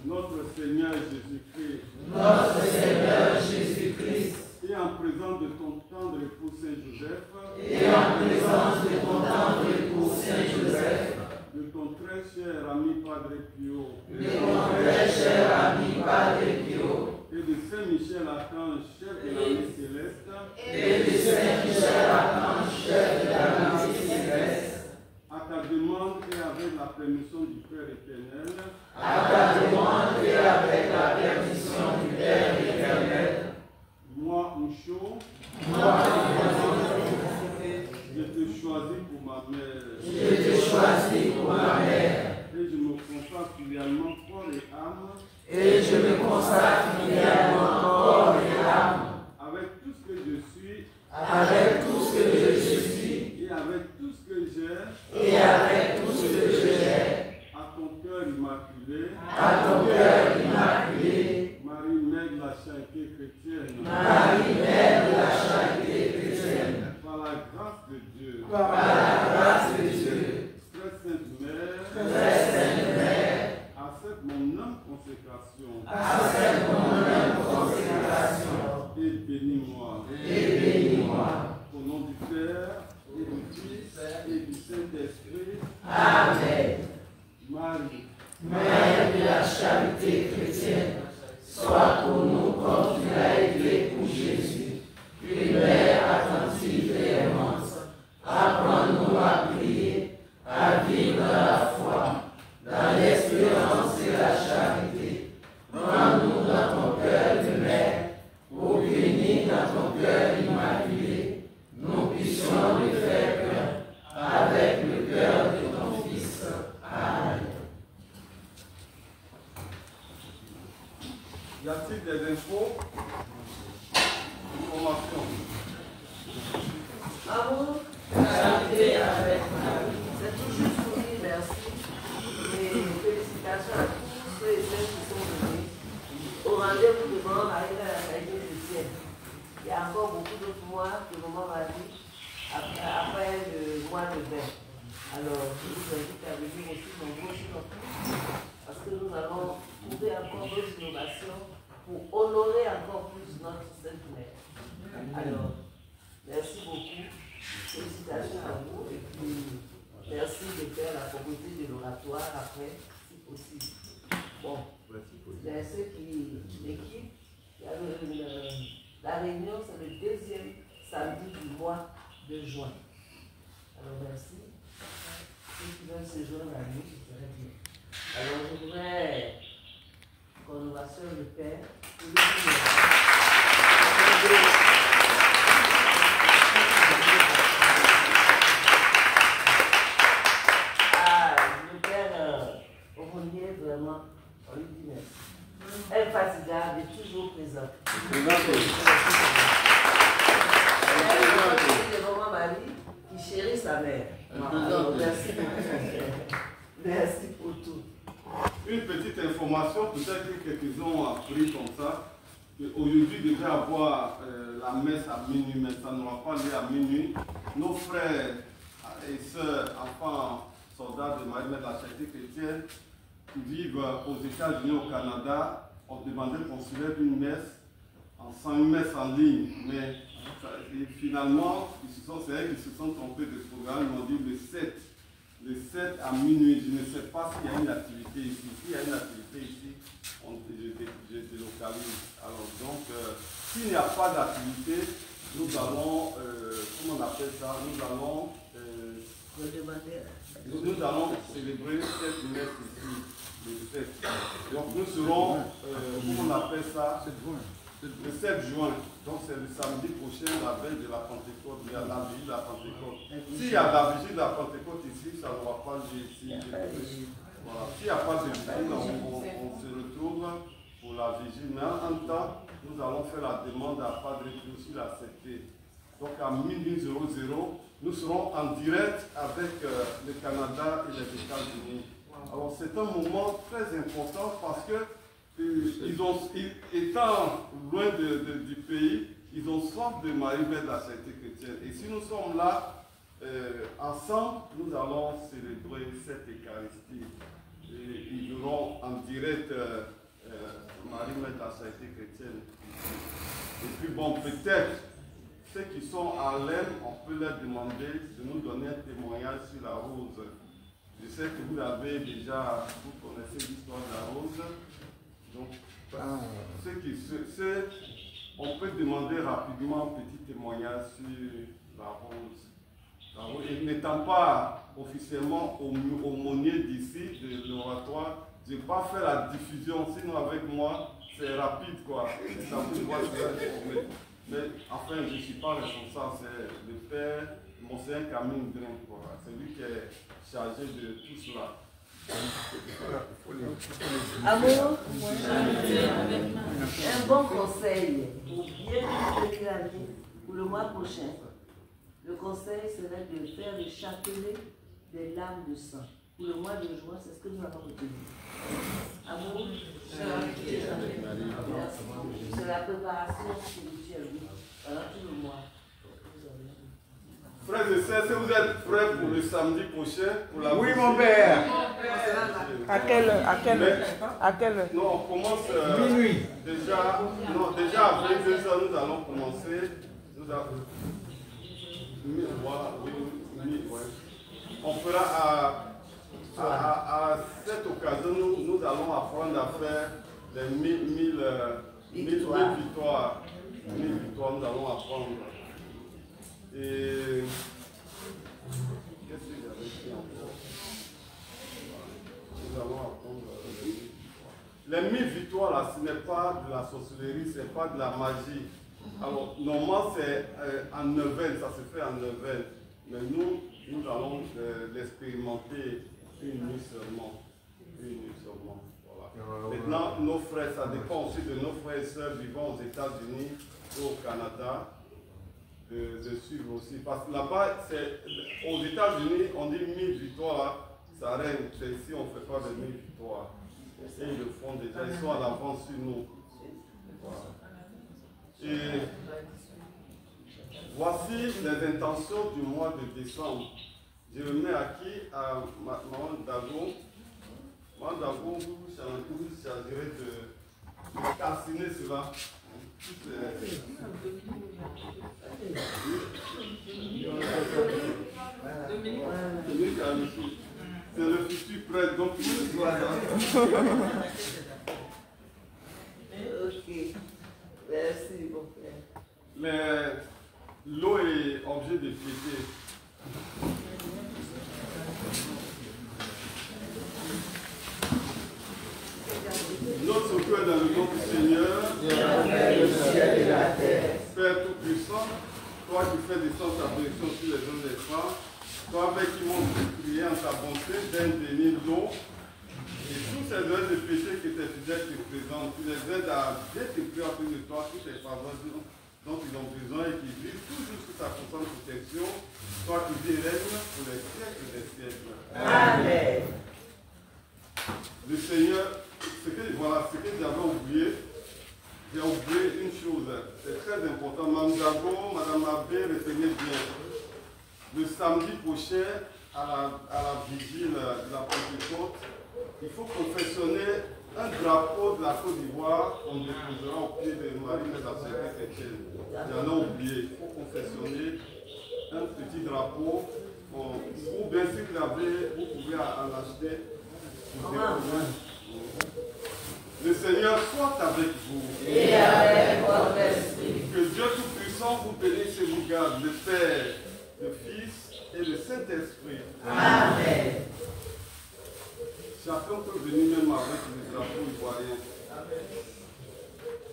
notre Seigneur Jésus-Christ, notre Seigneur Jésus-Christ, et en présence de ton tendre époux Saint-Joseph, et en présence de ton tendre époux Saint-Joseph, de ton très cher ami Padre Pio, de ton très cher ami Padre Pio, et de Saint-Michel Archange, chef de l'armée céleste, et de Saint-Michel Archange, chef de l'armée céleste, à ta demande et avec la permission du Père éternel, à ta demande et avec la permission du Père éternel, moi, Moucho, moi, je te choisis pour ma mère, je te choisis pour ma mère, et je me consacre filialement corps et âme, et je me consacre fidèlement corps et âme, avec tout ce que je suis, avec tout ce que je suis, et avec tout ce que j'ai, et avec tout ce que j'ai, à ton cœur immaculé, à ton cœur immaculé, Marie, Mère de la Charité chrétienne, Marie, Mère de la Charité chrétienne, par la grâce de Dieu, par la grâce de Dieu, très sainte Mère, très sainte Mère, accepte mon âme consécration, accepte mon humble consécration, et bénis-moi, et bénis-moi. au nom du Père, et du Fils, et du Saint-Esprit, Amen. Marie, Mère de la Charité chrétienne, sois pour nous comme tu l'as été pour Jésus, une mère attentive et aimante. Apprends-nous à prier, à vivre dans la foi, dans l'espérance et la charité. Prends-nous dans ton cœur de mère, pour qu'unis dans ton cœur immaculé, nous puissions le faire qu'un avec le cœur de ton Fils. Amen. y a-t-il des infos, informations? Amour, Charité avec Marie. c'est toujours sourire, merci. Et félicitations à tous ceux et celles qui sont venus au rendez-vous de Maman Marie dans la Charité chrétienne. Il y a encore beaucoup d'autres mois que Maman Marie après le mois de mai. Alors, je vous invite à venir aussi nombreux chez nous, parce que nous allons trouver encore d'autres innovations pour honorer encore plus notre Sainte Mère. Alors, merci beaucoup. Félicitations à vous et puis merci de faire la promotion de l'oratoire après, si possible. Bon, il y a ceux qui, l'équipe, la réunion, c'est le deuxième samedi du mois de juin. Alors merci. Ceux qui veulent se joindre à nous, ce serait bien. Alors je voudrais qu'on nous rassure le Père. Le Père Aumônier, vraiment, on lui dit merci. Infatigable et toujours présent. C'est Maman Marie qui chérit sa mère. Alors, merci beaucoup. Merci pour tout. Une petite information, peut-être que quelques-uns ont appris comme ça. Aujourd'hui, il devait avoir la messe à minuit, mais ça n'aura pas lieu à minuit. Nos frères et sœurs, enfants, soldats de Marie-Mère de la Charité chrétienne, qui vivent aux États-Unis, au Canada, ont demandé qu'on soulève une messe en ligne. Mais finalement, c'est elles qui se sont trompés de programme. Ils m'ont dit le 7 à minuit. Je ne sais pas s'il y a une activité ici. S'il y a une activité ici, je délocalise. Alors donc, s'il n'y a pas d'activité, nous allons, comment on appelle ça? Nous allons célébrer cette messe ici, le 7. Donc nous serons, comment on appelle ça? Le 7 juin. Donc c'est le samedi prochain, la veille de la Pentecôte. Il y a la vigile de la Pentecôte. S'il y a la vigile de la Pentecôte ici, ça n'aura pas lieu ici. Voilà. S'il n'y a pas de vigile, on se retrouve pour la vigile. Mais en même temps, nous allons faire la demande à Padre Pio s'il a accepté. Donc à minuit 00, nous serons en direct avec le Canada et les États-Unis. Alors c'est un moment très important parce que étant loin du pays, ils ont soif de Marie-Mère de la Sainteté chrétienne. Et si nous sommes là, ensemble, nous allons célébrer cette Eucharistie. Et ils verront en direct Marie-Mère de la Sainteté chrétienne. Et puis bon, peut-être, ceux qui sont à l'Aime, on peut leur demander de nous donner un témoignage sur la rose. Je sais que vous avez déjà, vous connaissez l'histoire de la rose. Donc, on peut demander rapidement un petit témoignage sur la rose. Et n'étant pas officiellement aumônier d'ici, de l'oratoire, je n'ai pas fait la diffusion, sinon avec moi, c'est rapide quoi. Mais enfin, je ne suis pas responsable, c'est le père, Monseigneur Camille Drin, c'est lui qui est chargé de tout cela. Amour, un bon conseil pour bien tenir la vie pour le mois prochain. Le conseil serait de faire le chapelet des larmes de sang. Pour le mois de juin, c'est ce que nous avons retenu. Amour, c'est la préparation spirituelle pendant tout le mois. Frères et sœurs, si vous êtes prêts pour le samedi prochain, pour la Oui, visite, mon père. À quelle heure? Non, on commence Minuit. déjà à 22h, nous allons commencer. On fera à cette occasion, nous allons apprendre à faire les 1000 victoires. 1000 victoires, nous allons apprendre. Et qu'est-ce que j'avais fait encore? Nous allons apprendre les 1000 victoires là, ce n'est pas de la sorcellerie, ce n'est pas de la magie. Alors, normalement, c'est en neuvaine, ça se fait en neuvaine. Mais nous allons l'expérimenter une nuit seulement. Une nuit seulement. Voilà. Maintenant, nos frères, ça dépend aussi de nos frères et sœurs vivant aux États-Unis ou au Canada, de suivre aussi. Parce que là-bas, aux États-Unis, on dit 1000 victoires, ça règne. Ici, on ne fait pas de 1000 victoires. Et ils le font déjà, ils sont à l'avance sur nous. Voilà. Et voici les intentions du mois de décembre. Je remets à qui? À Maman Dago. Maman Dago, vous chargerez de calciner cela. C'est le futur prêtre, donc il doit. Ok. Merci, mon frère. L'eau est objet de piété. Notre secours est dans le nom du Seigneur, le ciel et la terre. Père Tout-Puissant, toi qui fais descendre ta bénédiction sur les hommes et les femmes, toi avec qui m'ont prié en ta bonté d'un béni l'eau. Et tous ces œuvres de péché que tes fidèles te présentent, tu les aides à bien te prier à cause de toi, toutes les faveurs dont ils ont besoin et qui vivent toujours sous ta constante protection, toi qui vis et règnes pour les siècles des siècles. Amen. Le Seigneur, ce que j'avais oublié, j'ai oublié une chose, c'est très important. Mme Zago, Mme Abbé, retenez bien. Le samedi prochain, à la vigile de la Pentecôte, il faut confectionner un drapeau de la Côte d'Ivoire qu'on déposera au pied de Marie de la Sainteté chrétienne. J'en ai oublié. Il faut confectionner un petit drapeau. Ou bien si vous l'avez, vous pouvez en acheter. Le Seigneur soit avec vous. Et avec votre esprit. Que Dieu Tout-Puissant vous bénisse et vous garde, le Père, le Fils et le Saint-Esprit. Amen. Chacun peut venir même avec le drapeau ivoirien.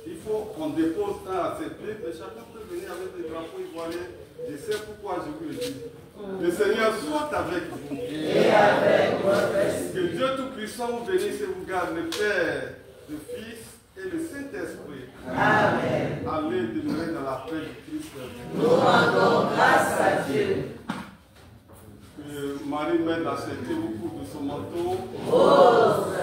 Il faut qu'on dépose un à ses pieds, mais chacun peut venir avec le drapeau ivoirien. Je sais pourquoi je vous le dis. Le Seigneur soit avec vous. Et avec votre esprit. Que Dieu Tout-Puissant vous bénisse et vous garde, le Père, le Fils et le Saint-Esprit. Amen. Allez demeurer dans la paix du Christ. Nous rendons grâce à Dieu. Que Marie, Mère de la Sainteté, vous couvre de son manteau. Rose.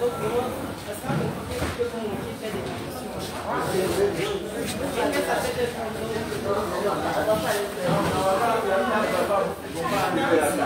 On va pas aller faire.